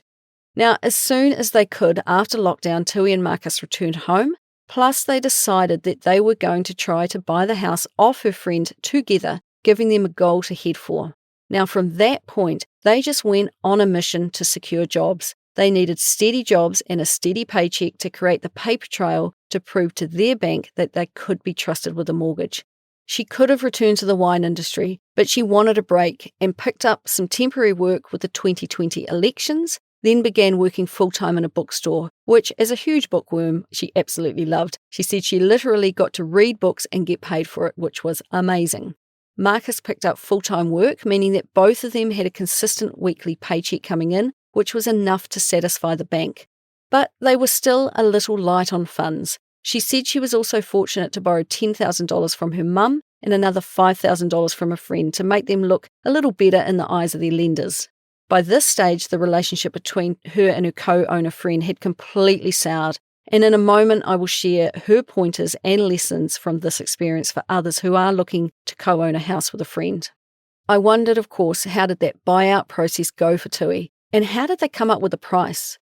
Now, as soon as they could after lockdown, Tui and Marcus returned home, plus they decided that they were going to try to buy the house off her friend together, giving them a goal to head for. Now, from that point, they just went on a mission to secure jobs. They needed steady jobs and a steady paycheck to create the paper trail to prove to their bank that they could be trusted with a mortgage. She could have returned to the wine industry, but she wanted a break and picked up some temporary work with the 2020 elections, then began working full-time in a bookstore, which, as a huge bookworm, she absolutely loved. She said she literally got to read books and get paid for it, which was amazing. Marcus picked up full-time work, meaning that both of them had a consistent weekly paycheck coming in, which was enough to satisfy the bank. But they were still a little light on funds. She said she was also fortunate to borrow $10,000 from her mum and another $5,000 from a friend to make them look a little better in the eyes of their lenders. By this stage, the relationship between her and her co-owner friend had completely soured, and in a moment I will share her pointers and lessons from this experience for others who are looking to co-own a house with a friend. I wondered, of course, how did that buyout process go for Tui, and how did they come up with a price?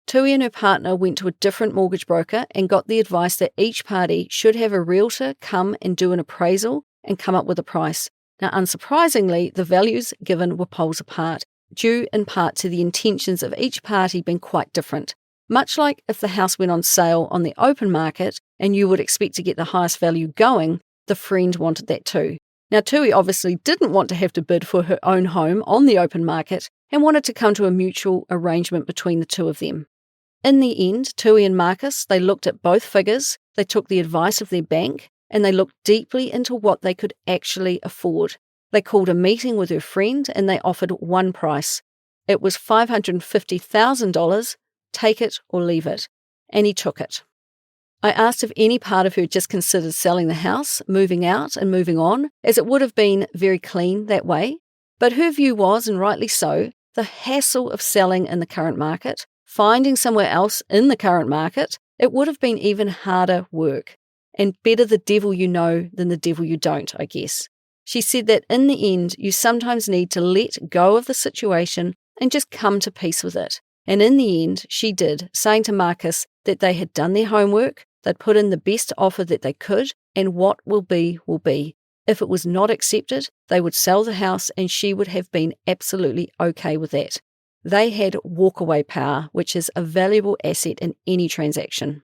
Tui and her partner went to a different mortgage broker and got the advice that each party should have a realtor come and do an appraisal and come up with a price. Now, unsurprisingly, the values given were poles apart, due in part to the intentions of each party being quite different. Much like if the house went on sale on the open market and you would expect to get the highest value going, the friend wanted that too. Now, Tui obviously didn't want to have to bid for her own home on the open market and wanted to come to a mutual arrangement between the two of them. In the end, Tui and Marcus, they looked at both figures, they took the advice of their bank, and they looked deeply into what they could actually afford. They called a meeting with her friend and they offered one price. It was $550,000, take it or leave it. And he took it. I asked if any part of her just considered selling the house, moving out and moving on, as it would have been very clean that way. But her view was, and rightly so, the hassle of selling in the current market, finding somewhere else in the current market, it would have been even harder work. And better the devil you know than the devil you don't, I guess. She said that in the end, you sometimes need to let go of the situation and just come to peace with it. And in the end, she did, saying to Marcus that they had done their homework, they'd put in the best offer that they could, and what will be, will be. If it was not accepted, they would sell the house and she would have been absolutely okay with that. They had walkaway power, which is a valuable asset in any transaction.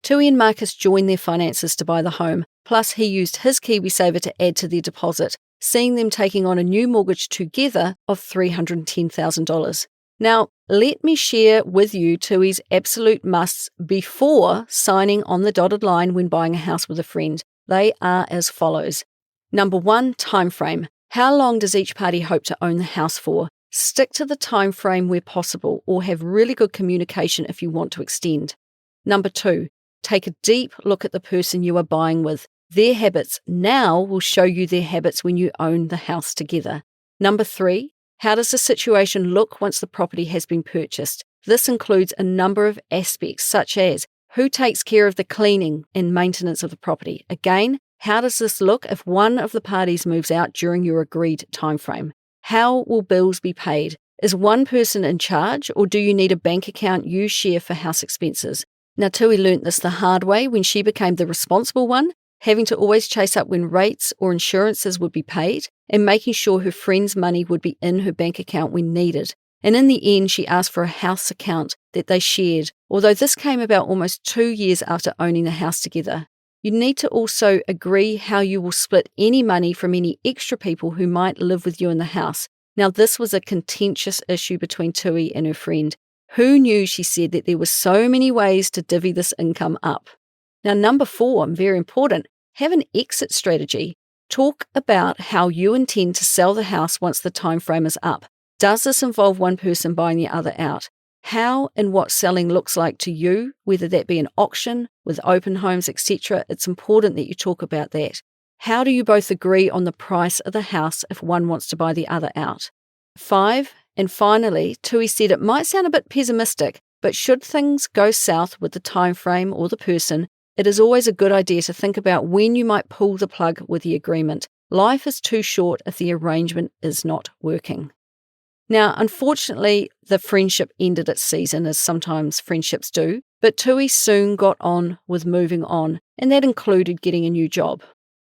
Tui and Marcus joined their finances to buy the home, plus he used his KiwiSaver to add to their deposit, seeing them taking on a new mortgage together of $310,000. Now, let me share with you Tui's absolute musts before signing on the dotted line when buying a house with a friend. They are as follows. Number 1, time frame. How long does each party hope to own the house for? Stick to the time frame where possible, or have really good communication if you want to extend. Number 2, take a deep look at the person you are buying with. Their habits now will show you their habits when you own the house together. Number 3, how does the situation look once the property has been purchased? This includes a number of aspects such as who takes care of the cleaning and maintenance of the property. Again, how does this look if one of the parties moves out during your agreed time frame? How will bills be paid? Is one person in charge, or do you need a bank account you share for house expenses? Now, Tui learnt this the hard way when she became the responsible one, having to always chase up when rates or insurances would be paid and making sure her friend's money would be in her bank account when needed. And in the end, she asked for a house account that they shared, although this came about almost 2 years after owning the house together. You need to also agree how you will split any money from any extra people who might live with you in the house. Now, this was a contentious issue between Tui and her friend. Who knew, she said, that there were so many ways to divvy this income up? Now, number 4, very important, have an exit strategy. Talk about how you intend to sell the house once the time frame is up. Does this involve one person buying the other out? How and what selling looks like to you, whether that be an auction, with open homes, etc., it's important that you talk about that. How do you both agree on the price of the house if one wants to buy the other out? 5, and finally, Tui said it might sound a bit pessimistic, but should things go south with the time frame or the person, it is always a good idea to think about when you might pull the plug with the agreement. Life is too short if the arrangement is not working. Now, unfortunately, the friendship ended its season, as sometimes friendships do, but Tui soon got on with moving on, and that included getting a new job.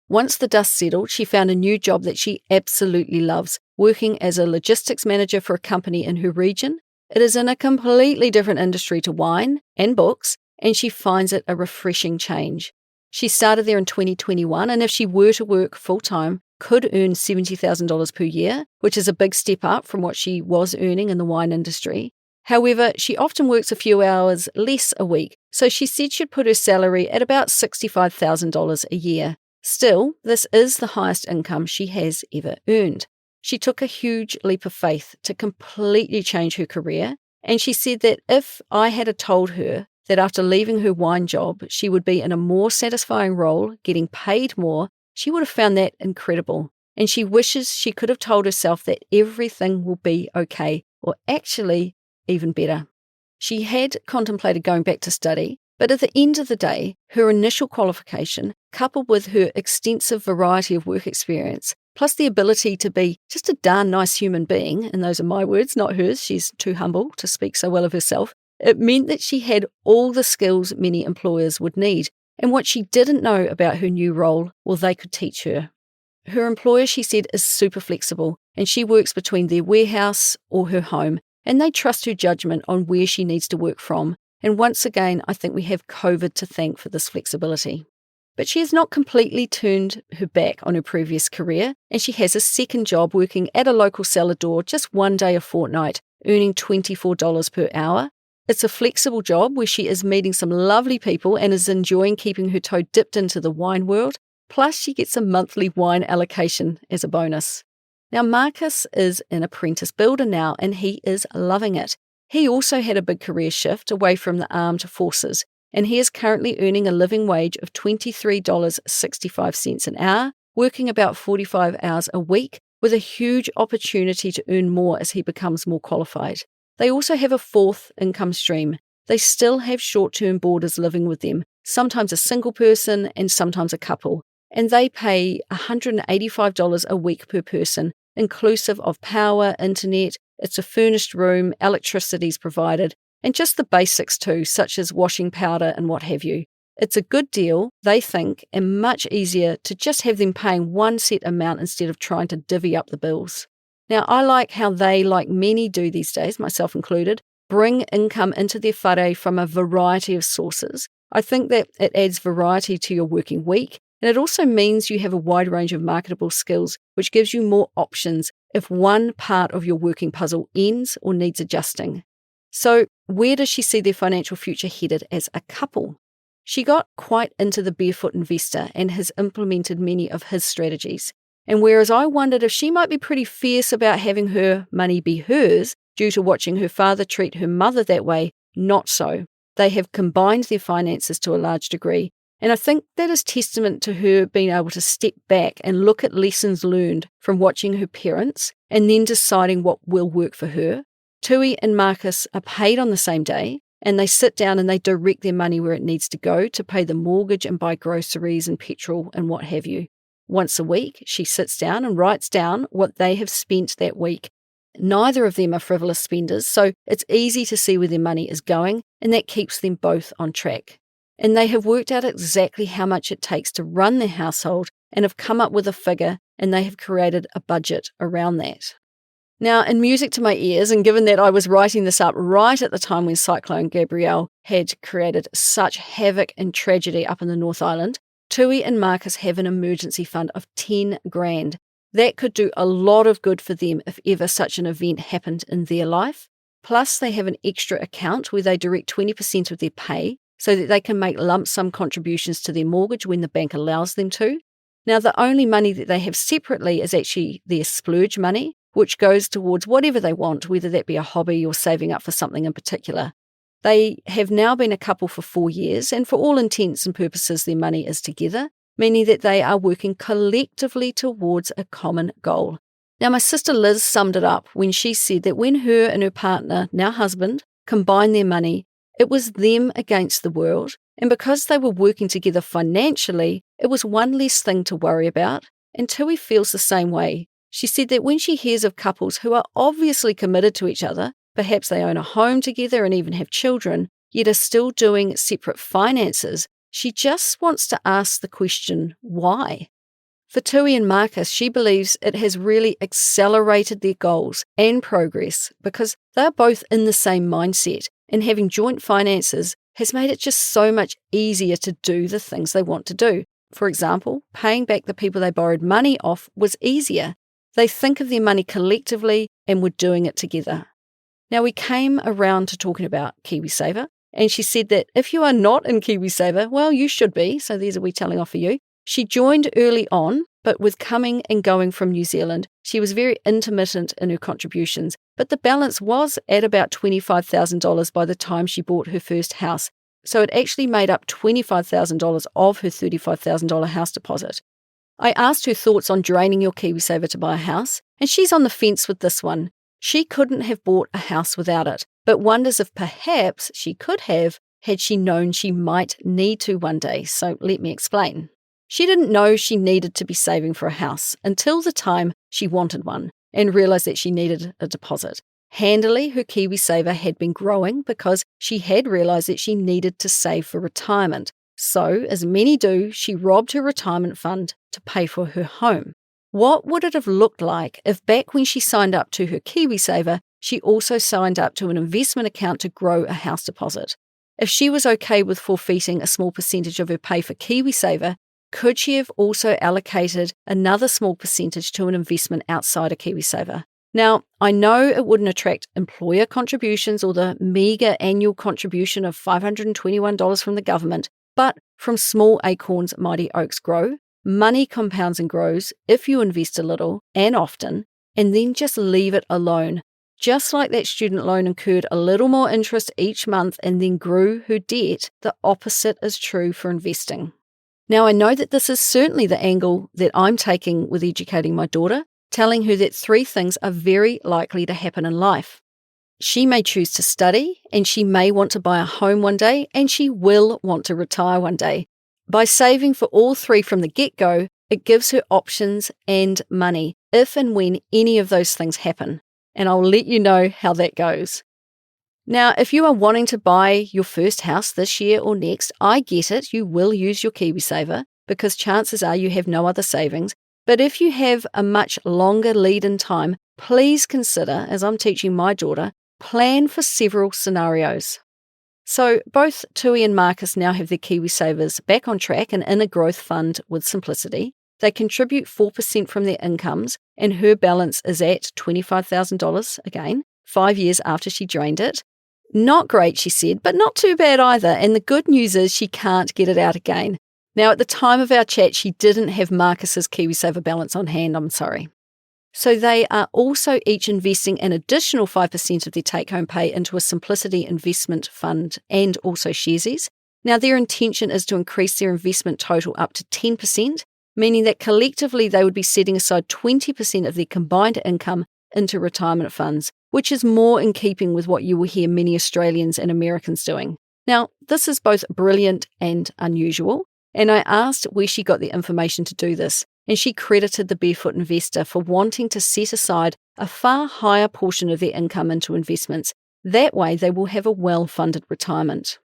Once the dust settled, she found a new job that she absolutely loves, working as a logistics manager for a company in her region. It is in a completely different industry to wine and books, and she finds it a refreshing change. She started there in 2021, and if she were to work full-time, could earn $70,000 per year, which is a big step up from what she was earning in the wine industry. However, she often works a few hours less a week, so she said she'd put her salary at about $65,000 a year. Still, this is the highest income she has ever earned. She took a huge leap of faith to completely change her career, and she said that if I had told her that after leaving her wine job, she would be in a more satisfying role, getting paid more, she would have found that incredible. And she wishes she could have told herself that everything will be okay, or actually even better. She had contemplated going back to study, but at the end of the day, her initial qualification, coupled with her extensive variety of work experience, plus the ability to be just a darn nice human being, and those are my words, not hers, she's too humble to speak so well of herself, it meant that she had all the skills many employers would need, and what she didn't know about her new role, well, they could teach her. Her employer, she said, is super flexible, and she works between their warehouse or her home, and they trust her judgment on where she needs to work from. And once again, I think we have COVID to thank for this flexibility. But she has not completely turned her back on her previous career, and she has a second job working at a local cellar door just one day a fortnight, earning $24 per hour. It's a flexible job where she is meeting some lovely people and is enjoying keeping her toe dipped into the wine world, plus she gets a monthly wine allocation as a bonus. Now, Marcus is an apprentice builder now, and he is loving it. He also had a big career shift away from the armed forces, and he is currently earning a living wage of $23.65 an hour, working about 45 hours a week, with a huge opportunity to earn more as he becomes more qualified. They also have a fourth income stream. They still have short-term boarders living with them, sometimes a single person and sometimes a couple, and they pay $185 a week per person, inclusive of power, internet, it's a furnished room, electricity's provided, and just the basics too, such as washing powder and what have you. It's a good deal, they think, and much easier to just have them paying one set amount instead of trying to divvy up the bills. Now, I like how they, like many do these days, myself included, bring income into their whare from a variety of sources. I think that it adds variety to your working week, and it also means you have a wide range of marketable skills, which gives you more options if one part of your working puzzle ends or needs adjusting. So, where does she see their financial future headed as a couple? She got quite into the barefoot investor and has implemented many of his strategies. And whereas I wondered if she might be pretty fierce about having her money be hers due to watching her father treat her mother that way, not so. They have combined their finances to a large degree, and I think that is testament to her being able to step back and look at lessons learned from watching her parents and then deciding what will work for her. Tui and Marcus are paid on the same day, and they sit down and they direct their money where it needs to go to pay the mortgage and buy groceries and petrol and what have you. Once a week, she sits down and writes down what they have spent that week. Neither of them are frivolous spenders, so it's easy to see where their money is going, and that keeps them both on track. And they have worked out exactly how much it takes to run their household and have come up with a figure, and they have created a budget around that. Now, in music to my ears, and given that I was writing this up right at the time when Cyclone Gabrielle had created such havoc and tragedy up in the North Island, Tui and Marcus have an emergency fund of $10,000. That could do a lot of good for them if ever such an event happened in their life. Plus, they have an extra account where they direct 20% of their pay so that they can make lump sum contributions to their mortgage when the bank allows them to. Now, the only money that they have separately is actually their splurge money, which goes towards whatever they want, whether that be a hobby or saving up for something in particular. They have now been a couple for 4 years, and for all intents and purposes, their money is together, meaning that they are working collectively towards a common goal. Now, my sister Liz summed it up when she said that when her and her partner, now husband, combined their money, it was them against the world, and because they were working together financially, it was one less thing to worry about, and Tui feels the same way. She said that when she hears of couples who are obviously committed to each other, perhaps they own a home together and even have children, yet are still doing separate finances, she just wants to ask the question, why? For Tui and Marcus, she believes it has really accelerated their goals and progress because they're both in the same mindset, and having joint finances has made it just so much easier to do the things they want to do. For example, paying back the people they borrowed money off was easier. They think of their money collectively and were doing it together. Now, we came around to talking about KiwiSaver, and she said that if you are not in KiwiSaver, well, you should be, so there's a wee telling off for you. She joined early on, but with coming and going from New Zealand, she was very intermittent in her contributions, but the balance was at about $25,000 by the time she bought her first house. So it actually made up $25,000 of her $35,000 house deposit. I asked her thoughts on draining your KiwiSaver to buy a house, and she's on the fence with this one. She couldn't have bought a house without it, but wonders if perhaps she could have had she known she might need to one day, so let me explain. She didn't know she needed to be saving for a house until the time she wanted one and realised that she needed a deposit. Handily, her KiwiSaver had been growing because she had realised that she needed to save for retirement. So, as many do, she robbed her retirement fund to pay for her home. What would it have looked like if back when she signed up to her KiwiSaver, she also signed up to an investment account to grow a house deposit? If she was okay with forfeiting a small percentage of her pay for KiwiSaver, could she have also allocated another small percentage to an investment outside of KiwiSaver? Now, I know it wouldn't attract employer contributions or the meagre annual contribution of $521 from the government, but from small acorns, mighty oaks grow. Money compounds and grows if you invest a little and often, and then just leave it alone. Just like that student loan incurred a little more interest each month and then grew her debt, the opposite is true for investing. Now, I know that this is certainly the angle that I'm taking with educating my daughter, telling her that 3 things are very likely to happen in life. She may choose to study, and she may want to buy a home one day, and she will want to retire one day. By saving for all 3 from the get-go, it gives her options and money if and when any of those things happen. And I'll let you know how that goes. Now, if you are wanting to buy your first house this year or next, I get it, you will use your KiwiSaver because chances are you have no other savings. But if you have a much longer lead-in time, please consider, as I'm teaching my daughter, plan for several scenarios. So both Tui and Marcus now have their KiwiSavers back on track and in a growth fund with Simplicity. They contribute 4% from their incomes, and her balance is at $25,000 again, 5 years after she drained it. Not great, she said, but not too bad either, and the good news is she can't get it out again. Now, at the time of our chat, she didn't have Marcus's KiwiSaver balance on hand, I'm sorry. So they are also each investing an additional 5% of their take-home pay into a Simplicity investment fund and also Sharesies. Now, their intention is to increase their investment total up to 10%, meaning that collectively they would be setting aside 20% of their combined income into retirement funds, which is more in keeping with what you will hear many Australians and Americans doing. Now, this is both brilliant and unusual, and I asked where she got the information to do this, and she credited the Barefoot Investor for wanting to set aside a far higher portion of their income into investments. That way they will have a well-funded retirement.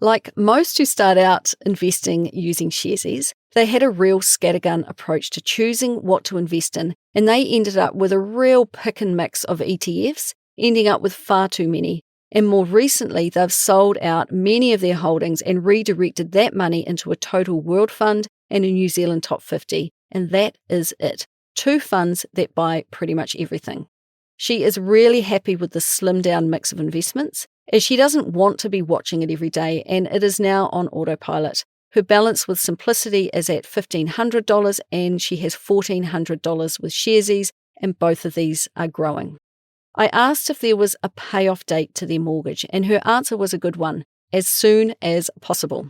Like most who start out investing using Sharesies, they had a real scattergun approach to choosing what to invest in, and they ended up with a real pick and mix of ETFs, ending up with far too many. And more recently, they've sold out many of their holdings and redirected that money into a total world fund and a New Zealand top 50. And that is it. 2 funds that buy pretty much everything. She is really happy with the slimmed down mix of investments, as she doesn't want to be watching it every day, and it is now on autopilot. Her balance with Simplicity is at $1,500 and she has $1,400 with Sharesies, and both of these are growing. I asked if there was a payoff date to their mortgage, and her answer was a good one: as soon as possible.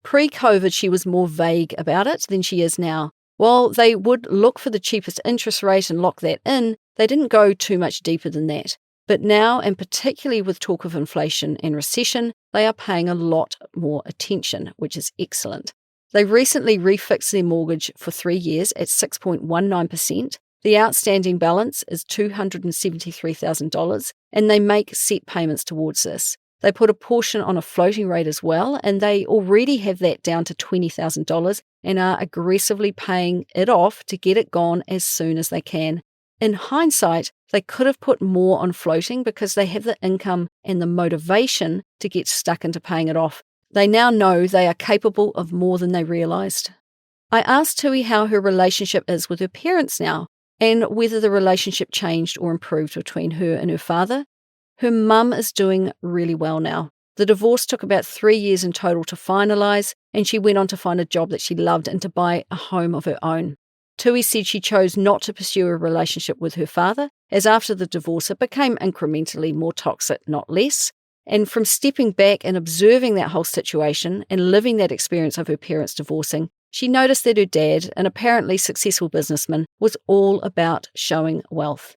Pre-COVID, she was more vague about it than she is now. While they would look for the cheapest interest rate and lock that in, they didn't go too much deeper than that. But now, and particularly with talk of inflation and recession, they are paying a lot more attention, which is excellent. They recently refixed their mortgage for 3 years at 6.19%. The outstanding balance is $273,000, and they make set payments towards this. They put a portion on a floating rate as well, and they already have that down to $20,000 and are aggressively paying it off to get it gone as soon as they can. In hindsight, they could have put more on floating because they have the income and the motivation to get stuck into paying it off. They now know they are capable of more than they realised. I asked Tui how her relationship is with her parents now, and whether the relationship changed or improved between her and her father. Her mum is doing really well now. The divorce took about 3 years in total to finalise, and she went on to find a job that she loved and to buy a home of her own. Tui said she chose not to pursue a relationship with her father, as after the divorce it became incrementally more toxic, not less. And from stepping back and observing that whole situation and living that experience of her parents divorcing, she noticed that her dad, an apparently successful businessman, was all about showing wealth.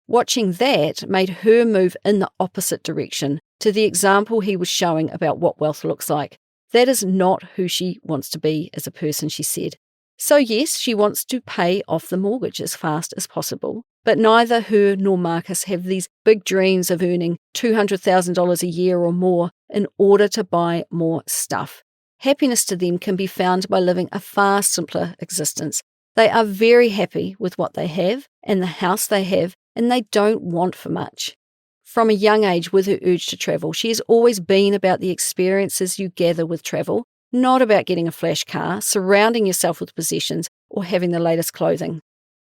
Watching that made her move in the opposite direction to the example he was showing about what wealth looks like. That is not who she wants to be as a person, she said. So yes, she wants to pay off the mortgage as fast as possible, but neither her nor Marcus have these big dreams of earning $200,000 a year or more in order to buy more stuff. Happiness to them can be found by living a far simpler existence. They are very happy with what they have and the house they have, and they don't want for much. From a young age, with her urge to travel, she has always been about the experiences you gather with travel, not about getting a flash car, surrounding yourself with possessions, or having the latest clothing.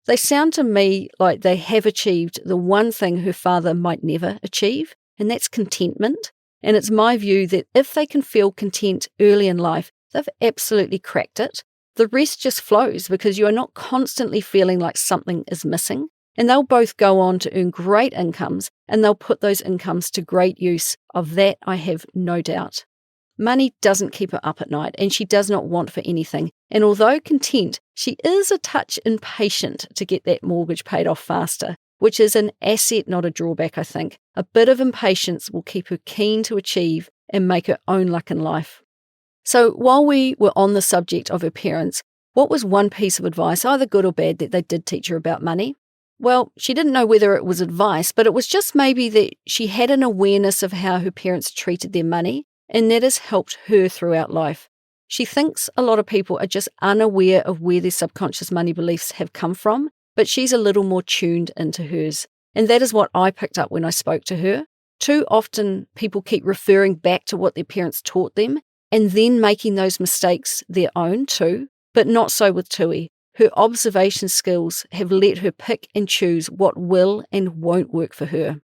They sound to me like they have achieved the one thing her father might never achieve, and that's contentment. And it's my view that if they can feel content early in life, they've absolutely cracked it. The rest just flows because you are not constantly feeling like something is missing. And they'll both go on to earn great incomes, and they'll put those incomes to great use. Of that, I have no doubt. Money doesn't keep her up at night, and she does not want for anything. And although content, she is a touch impatient to get that mortgage paid off faster, which is an asset, not a drawback, I think. A bit of impatience will keep her keen to achieve and make her own luck in life. So while we were on the subject of her parents, what was one piece of advice, either good or bad, that they did teach her about money? Well, she didn't know whether it was advice, but it was just maybe that she had an awareness of how her parents treated their money, and that has helped her throughout life. She thinks a lot of people are just unaware of where their subconscious money beliefs have come from, but she's a little more tuned into hers. And that is what I picked up when I spoke to her. Too often, people keep referring back to what their parents taught them, and then making those mistakes their own too, but not so with Tui. Her observation skills have let her pick and choose what will and won't work for her.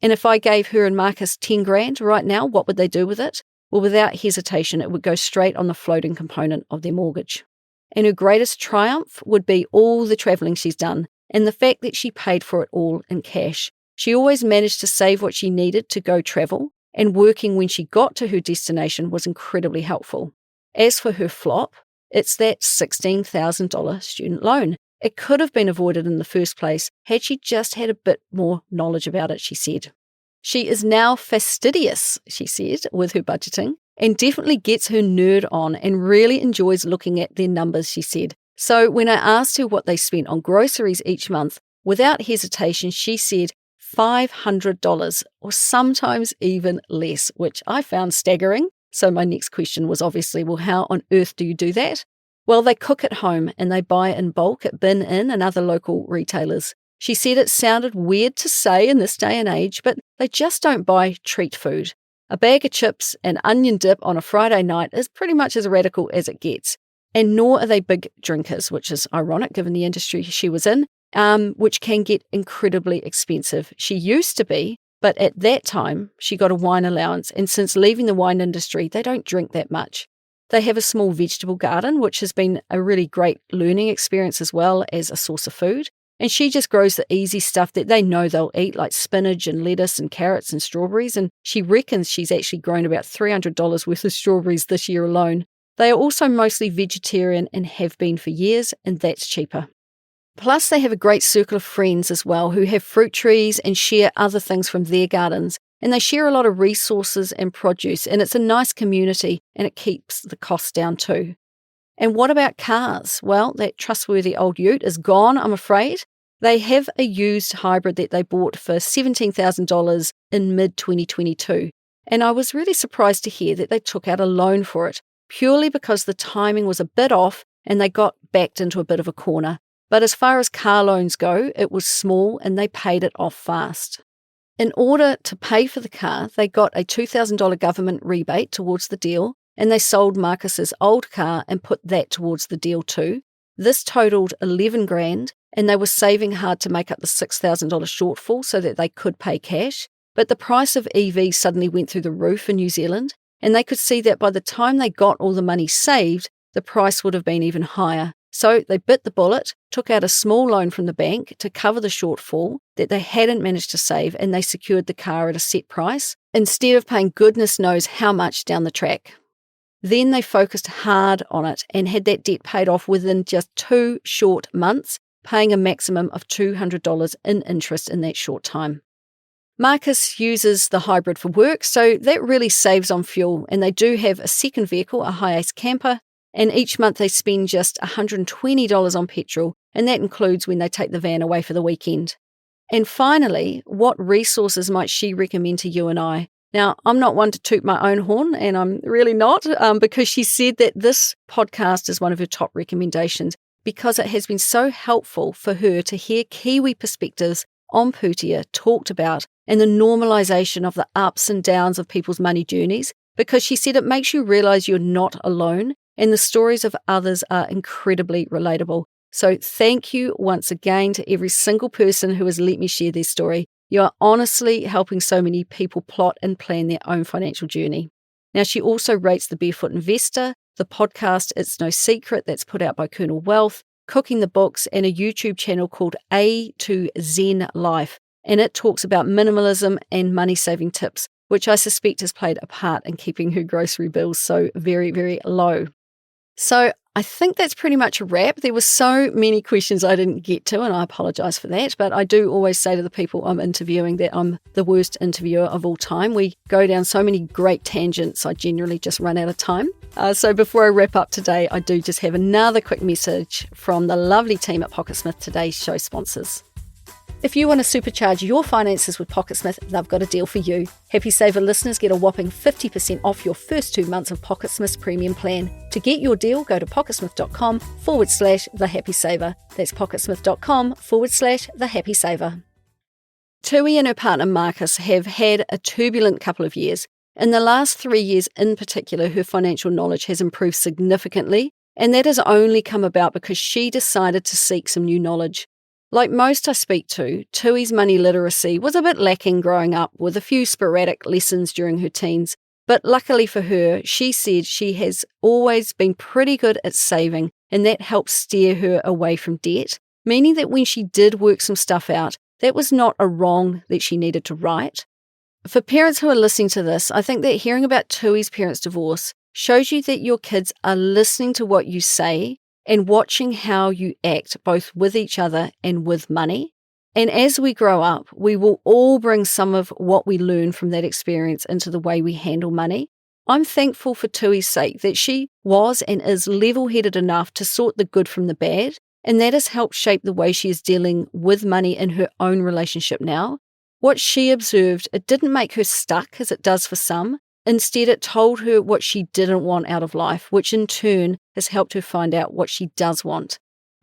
And if I gave her and Marcus 10 grand right now, what would they do with it? Well, without hesitation, it would go straight on the floating component of their mortgage. And her greatest triumph would be all the travelling she's done and the fact that she paid for it all in cash. She always managed to save what she needed to go travel, and working when she got to her destination was incredibly helpful. As for her flop, it's that $16,000 student loan. It could have been avoided in the first place had she just had a bit more knowledge about it, she said. She is now fastidious, she said, with her budgeting, and definitely gets her nerd on and really enjoys looking at their numbers, she said. So when I asked her what they spent on groceries each month, without hesitation, she said $500 or sometimes even less, which I found staggering. So my next question was obviously, well, how on earth do you do that? Well, they cook at home and they buy in bulk at Bin Inn and other local retailers. She said it sounded weird to say in this day and age, but they just don't buy treat food. A bag of chips and onion dip on a Friday night is pretty much as radical as it gets. And nor are they big drinkers, which is ironic given the industry she was in, which can get incredibly expensive. She used to be, but at that time, she got a wine allowance, and since leaving the wine industry, they don't drink that much. They have a small vegetable garden, which has been a really great learning experience as well as a source of food. And she just grows the easy stuff that they know they'll eat, like spinach and lettuce and carrots and strawberries. And she reckons she's actually grown about $300 worth of strawberries this year alone. They are also mostly vegetarian and have been for years, and that's cheaper. Plus, they have a great circle of friends as well who have fruit trees and share other things from their gardens. And they share a lot of resources and produce, and it's a nice community, and it keeps the costs down too. And what about cars? Well, that trustworthy old ute is gone, I'm afraid. They have a used hybrid that they bought for $17,000 in mid-2022. and I was really surprised to hear that they took out a loan for it, purely because the timing was a bit off and they got backed into a bit of a corner. But as far as car loans go, it was small and they paid it off fast. In order to pay for the car, they got a $2,000 government rebate towards the deal, and they sold Marcus's old car and put that towards the deal too. This totaled $11,000, and they were saving hard to make up the $6,000 shortfall so that they could pay cash. But the price of EVs suddenly went through the roof in New Zealand, and they could see that by the time they got all the money saved, the price would have been even higher. So they bit the bullet, took out a small loan from the bank to cover the shortfall that they hadn't managed to save, and they secured the car at a set price, instead of paying goodness knows how much down the track. Then they focused hard on it and had that debt paid off within just 2 short months, paying a maximum of $200 in interest in that short time. Marcus uses the hybrid for work, so that really saves on fuel, and they do have a second vehicle, a high-ace camper, and each month they spend just $120 on petrol, and that includes when they take the van away for the weekend. And finally, what resources might she recommend to you and I? Now, I'm not one to toot my own horn, and I'm really not, because she said that this podcast is one of her top recommendations because it has been so helpful for her to hear Kiwi perspectives on Pūtea talked about and the normalisation of the ups and downs of people's money journeys, because she said it makes you realise you're not alone and the stories of others are incredibly relatable. So thank you once again to every single person who has let me share their story. You are honestly helping so many people plot and plan their own financial journey. Now, she also rates The Barefoot Investor, the podcast It's No Secret that's put out by Colonel Wealth, cooking the books, and a YouTube channel called A to Zen Life. And it talks about minimalism and money-saving tips, which I suspect has played a part in keeping her grocery bills so very, very low. So I think that's pretty much a wrap. There were so many questions I didn't get to, and I apologise for that. But I do always say to the people I'm interviewing that I'm the worst interviewer of all time. We go down so many great tangents, I generally just run out of time. So before I wrap up today, I do just have another quick message from the lovely team at Pocketsmith, today's show sponsors. If you want to supercharge your finances with Pocketsmith, they've got a deal for you. Happy Saver listeners get a whopping 50% off your first 2 months of Pocketsmith's premium plan. To get your deal, go to pocketsmith.com/The Happy Saver. That's pocketsmith.com/The Happy Saver. Tui and her partner Marcus have had a turbulent couple of years. In the last 3 years in particular, her financial knowledge has improved significantly, and that has only come about because she decided to seek some new knowledge. Like most I speak to, Tui's money literacy was a bit lacking growing up, with a few sporadic lessons during her teens. But luckily for her, she said she has always been pretty good at saving, and that helped steer her away from debt, meaning that when she did work some stuff out, that was not a wrong that she needed to right. For parents who are listening to this, I think that hearing about Tui's parents' divorce shows you that your kids are listening to what you say and watching how you act both with each other and with money. And as we grow up, we will all bring some of what we learn from that experience into the way we handle money. I'm thankful for Tui's sake that she was and is level-headed enough to sort the good from the bad, and that has helped shape the way she is dealing with money in her own relationship now. What she observed, it didn't make her stuck as it does for some. Instead, it told her what she didn't want out of life, which in turn has helped her find out what she does want.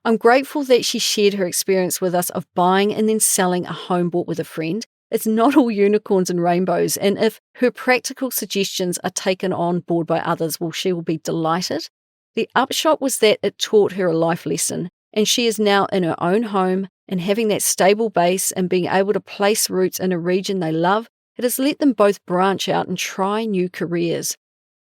I'm grateful that she shared her experience with us of buying and then selling a home bought with a friend. It's not all unicorns and rainbows, and if her practical suggestions are taken on board by others, well, she will be delighted. The upshot was that it taught her a life lesson, and she is now in her own home, and having that stable base and being able to place roots in a region they love, it has let them both branch out and try new careers.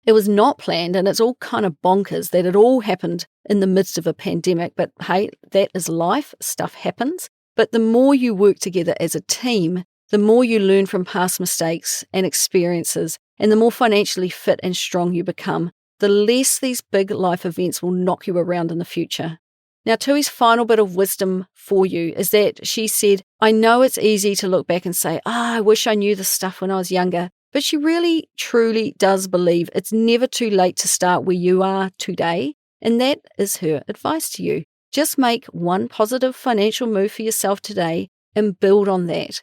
It was not planned, and it's all kind of bonkers that it all happened in the midst of a pandemic, but hey, that is life, stuff happens. But the more you work together as a team, the more you learn from past mistakes and experiences, and the more financially fit and strong you become, the less these big life events will knock you around in the future. Now, Tui's final bit of wisdom for you is that she said, I know it's easy to look back and say, I wish I knew this stuff when I was younger, but she really, truly does believe it's never too late to start where you are today, and that is her advice to you. Just make one positive financial move for yourself today and build on that.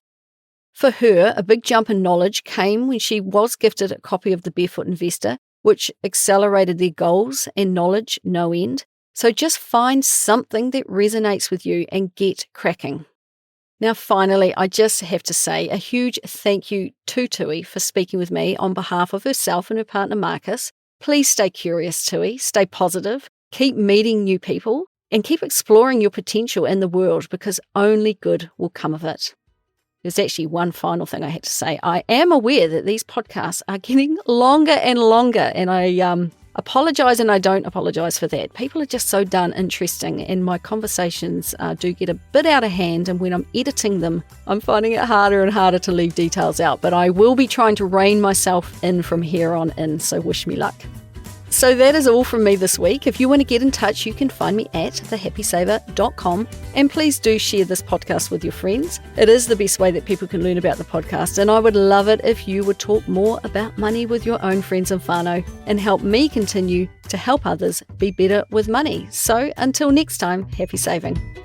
For her, a big jump in knowledge came when she was gifted a copy of The Barefoot Investor, which accelerated their goals and knowledge no end. So just find something that resonates with you and get cracking. Now, finally, I just have to say a huge thank you to Tui for speaking with me on behalf of herself and her partner Marcus. Please stay curious, Tui. Stay positive. Keep meeting new people and keep exploring your potential in the world, because only good will come of it. There's actually one final thing I had to say. I am aware that these podcasts are getting longer and longer, and I apologise and I don't apologise for that. People are just so darn interesting, and my conversations do get a bit out of hand, and when I'm editing them, I'm finding it harder and harder to leave details out. But I will be trying to rein myself in from here on in, so wish me luck. So that is all from me this week. If you want to get in touch, you can find me at thehappysaver.com, and please do share this podcast with your friends. It is the best way that people can learn about the podcast, and I would love it if you would talk more about money with your own friends and whānau and help me continue to help others be better with money. So until next time, happy saving.